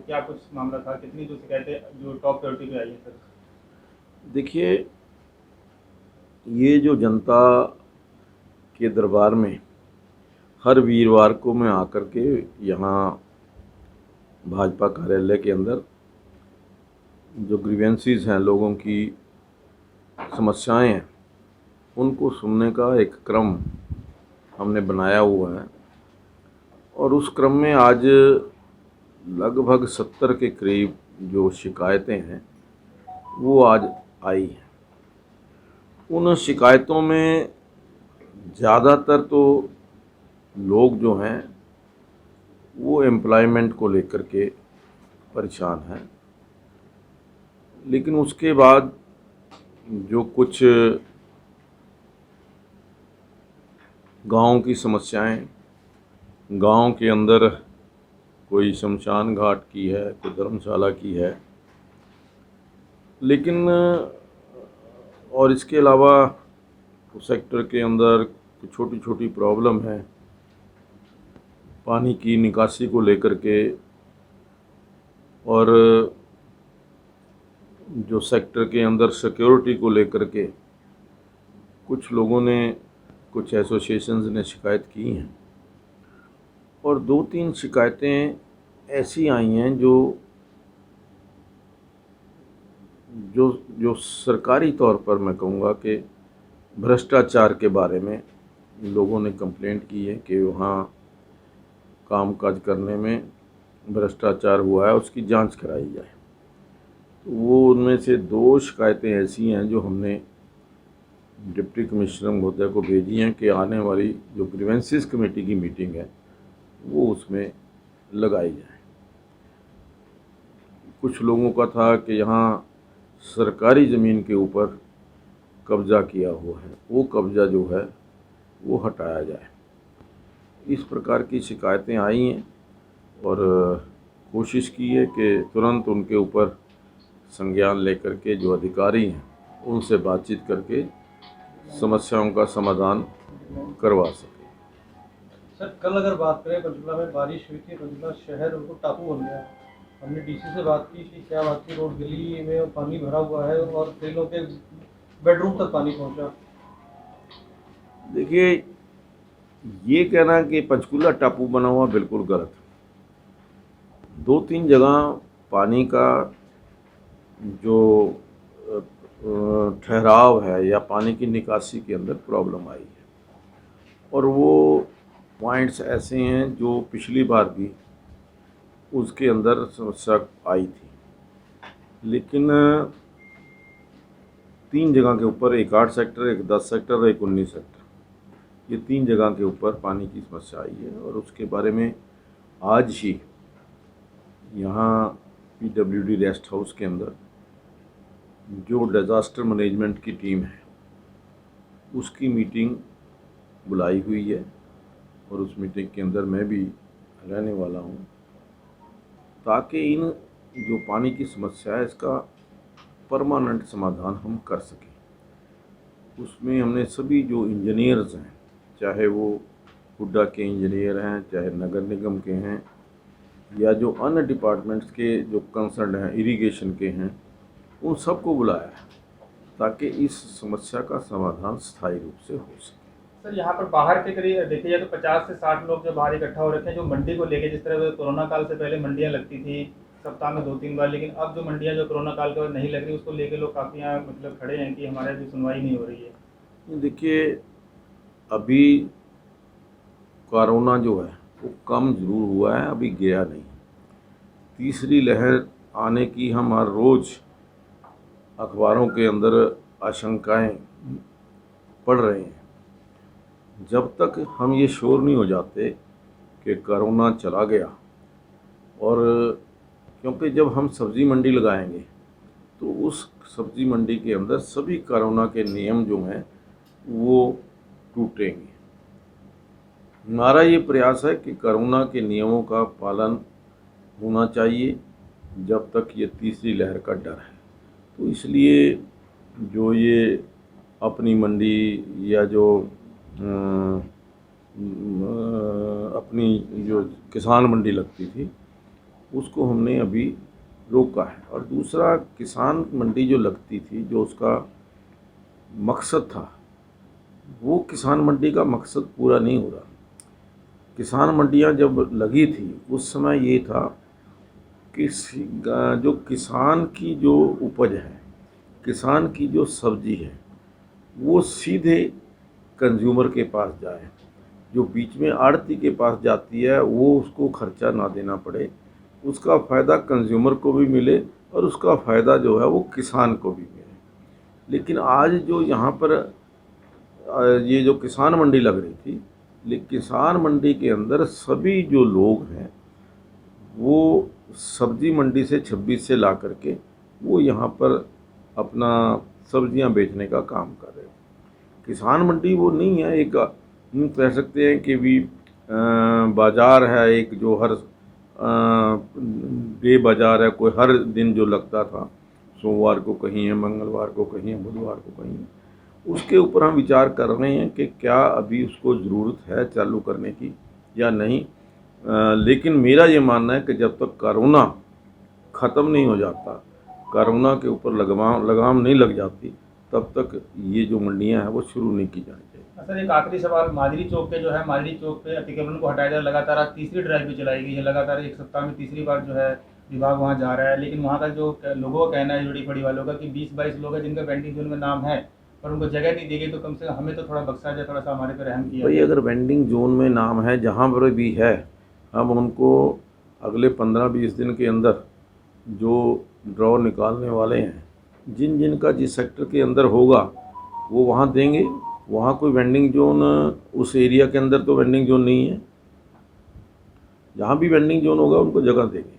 क्या कुछ मामला था, कितनी जो शिकायतें जो टॉप प्रायोरिटी पे आई हैं सर? देखिए, ये जो जनता के दरबार में हर वीरवार को मैं आकर के यहाँ भाजपा कार्यालय के अंदर जो ग्रीवेंसीज हैं, लोगों की समस्याएं हैं, उनको सुनने का एक क्रम हमने बनाया हुआ है। और उस क्रम में आज लगभग 70 के करीब जो शिकायतें हैं वो आज आई हैं। उन शिकायतों में ज़्यादातर तो लोग जो हैं वो एम्प्लॉयमेंट को लेकर के परेशान हैं, लेकिन उसके बाद जो कुछ गांव की समस्याएं, गांव के अंदर कोई शमशान घाट की है, कोई धर्मशाला की है, लेकिन और इसके अलावा उस सेक्टर के अंदर छोटी छोटी प्रॉब्लम है पानी की निकासी को लेकर के, और जो सेक्टर के अंदर सिक्योरिटी को लेकर के कुछ लोगों ने, कुछ एसोसिएशंस ने शिकायत की हैं। और 2-3 शिकायतें ऐसी आई हैं जो जो जो सरकारी तौर पर मैं कहूँगा कि भ्रष्टाचार के बारे में लोगों ने कंप्लेंट की है कि वहाँ कामकाज करने में भ्रष्टाचार हुआ है, उसकी जांच कराई जाए। तो वो उनमें से 2 शिकायतें ऐसी हैं जो हमने डिप्टी कमिश्नर महोदय को भेजी हैं कि आने वाली जो ग्रीवेंसेस कमेटी की मीटिंग है वो उसमें लगाई जाए। कुछ लोगों का था कि यहाँ सरकारी ज़मीन के ऊपर कब्ज़ा किया हुआ है, वो कब्ज़ा जो है वो हटाया जाए। इस प्रकार की शिकायतें आई हैं और कोशिश की है कि तुरंत उनके ऊपर संज्ञान लेकर के जो अधिकारी हैं उनसे बातचीत करके समस्याओं का समाधान करवा सके। सर कल अगर बात करें, पंचकुला में बारिश हुई थी, पंचकुला शहर उनको टापू बन गया। हमने डीसी से बात की कि क्या बात की, रोड गली में पानी भरा हुआ है और कई लोगों के बेडरूम तक पानी पहुंचा। देखिए, ये कहना कि पंचकुला टापू बना हुआ बिल्कुल गलत है। 2-3 जगह पानी का जो ठहराव है या पानी की निकासी के अंदर प्रॉब्लम आई है, और वो पॉइंट्स ऐसे हैं जो पिछली बार भी उसके अंदर समस्या आई थी। लेकिन 3 जगह के ऊपर, एक 8 सेक्टर, एक 10 सेक्टर और एक 19 सेक्टर, ये 3 जगह के ऊपर पानी की समस्या आई है। और उसके बारे में आज ही यहाँ PWD रेस्ट हाउस के अंदर जो डिज़ास्टर मैनेजमेंट की टीम है उसकी मीटिंग बुलाई हुई है, और उस मीटिंग के अंदर मैं भी रहने वाला हूँ, ताकि इन जो पानी की समस्या है इसका परमानेंट समाधान हम कर सकें। उसमें हमने सभी जो इंजीनियर्स हैं, चाहे वो हुड्डा के इंजीनियर हैं, चाहे नगर निगम के हैं, या जो अन्य डिपार्टमेंट्स के जो कंसर्न हैं, इरिगेशन के हैं, उन सबको बुलाया है ताकि इस समस्या का समाधान स्थायी रूप से हो सके। सर यहाँ पर बाहर के करीब देखिए जाए तो 50 से 60 लोग जो बाहर इकट्ठा हो रखे हैं, जो मंडी को लेके, जिस तरह कोरोना काल से पहले मंडियाँ लगती थी सप्ताह में 2-3 बार, लेकिन अब जो मंडियाँ जो कोरोना काल के बाद नहीं लग रही, उसको लेके लोग काफ़ी यहाँ मतलब खड़े हैं कि हमारे भी सुनवाई नहीं हो रही है। देखिए, अभी कोरोना जो है वो कम ज़रूर हुआ है, अभी गया नहीं। तीसरी लहर आने की हम हर रोज़ अखबारों के अंदर आशंकाएं पढ़ रहे हैं। जब तक हम ये श्योर नहीं हो जाते कि कोरोना चला गया, और क्योंकि जब हम सब्ज़ी मंडी लगाएंगे तो उस सब्ज़ी मंडी के अंदर सभी कोरोना के नियम जो हैं वो टूटेंगे। हमारा ये प्रयास है कि कोरोना के नियमों का पालन होना चाहिए जब तक ये तीसरी लहर का डर है। तो इसलिए जो ये अपनी मंडी या जो अपनी जो किसान मंडी लगती थी उसको हमने अभी रोका है। और दूसरा, किसान मंडी जो लगती थी, जो उसका मकसद था, वो किसान मंडी का मकसद पूरा नहीं हो रहा। किसान मंडियां जब लगी थी उस समय ये था कि जो किसान की जो उपज है, किसान की जो सब्जी है, वो सीधे कंज्यूमर के पास जाए। जो बीच में आड़ती के पास जाती है वो उसको खर्चा ना देना पड़े, उसका फ़ायदा कंज्यूमर को भी मिले और उसका फ़ायदा जो है वो किसान को भी मिले। लेकिन आज जो यहाँ पर ये जो किसान मंडी लग रही थी, लेकिन किसान मंडी के अंदर सभी जो लोग हैं वो सब्जी मंडी से 26 से ला करके वो यहाँ पर अपना सब्जियाँ बेचने का काम कर रहे हैं। किसान मंडी वो नहीं है, एक कह सकते हैं कि भी बाज़ार है एक, जो हर डे बाज़ार है, कोई हर दिन जो लगता था, सोमवार को कहीं है, मंगलवार को कहीं है, बुधवार को कहीं है। उसके ऊपर हम विचार कर रहे हैं कि क्या अभी उसको ज़रूरत है चालू करने की या नहीं। लेकिन मेरा ये मानना है कि जब तक कोरोना ख़त्म नहीं हो जाता, कोरोना के ऊपर लगाम नहीं लग जाती, तब तक ये जो मंडियां हैं वो शुरू नहीं की जानी चाहिए। सर एक आखिरी सवाल, माजरी चौक पे जो है, माजरी चौक पे अतिक्रमण को हटाया जाए, लगातार आज तीसरी ड्राइव भी चलाई गई है, लगातार एक सप्ताह में तीसरी बार जो है विभाग वहाँ जा रहा है। लेकिन वहाँ का जो लोगों का कहना है, जुड़ी फड़ी वालों का, कि 20-22 लोग हैं जिनका वेंडिंग जोन में नाम है पर उनको जगह नहीं दी गई, तो कम से कम हमें तो थोड़ा बख्शा जाए, थोड़ा सा हमारे पे रहम किया भाई जाए। अगर वेंडिंग जोन में नाम है, जहाँ पर भी है, हम उनको अगले 15-20 दिन के अंदर जो ड्रॉ निकालने वाले हैं, जिन जिन का जिस सेक्टर के अंदर होगा वो वहाँ देंगे। वहाँ कोई वेंडिंग जोन, उस एरिया के अंदर तो वेंडिंग जोन नहीं है, जहाँ भी वेंडिंग जोन होगा उनको जगह देंगे।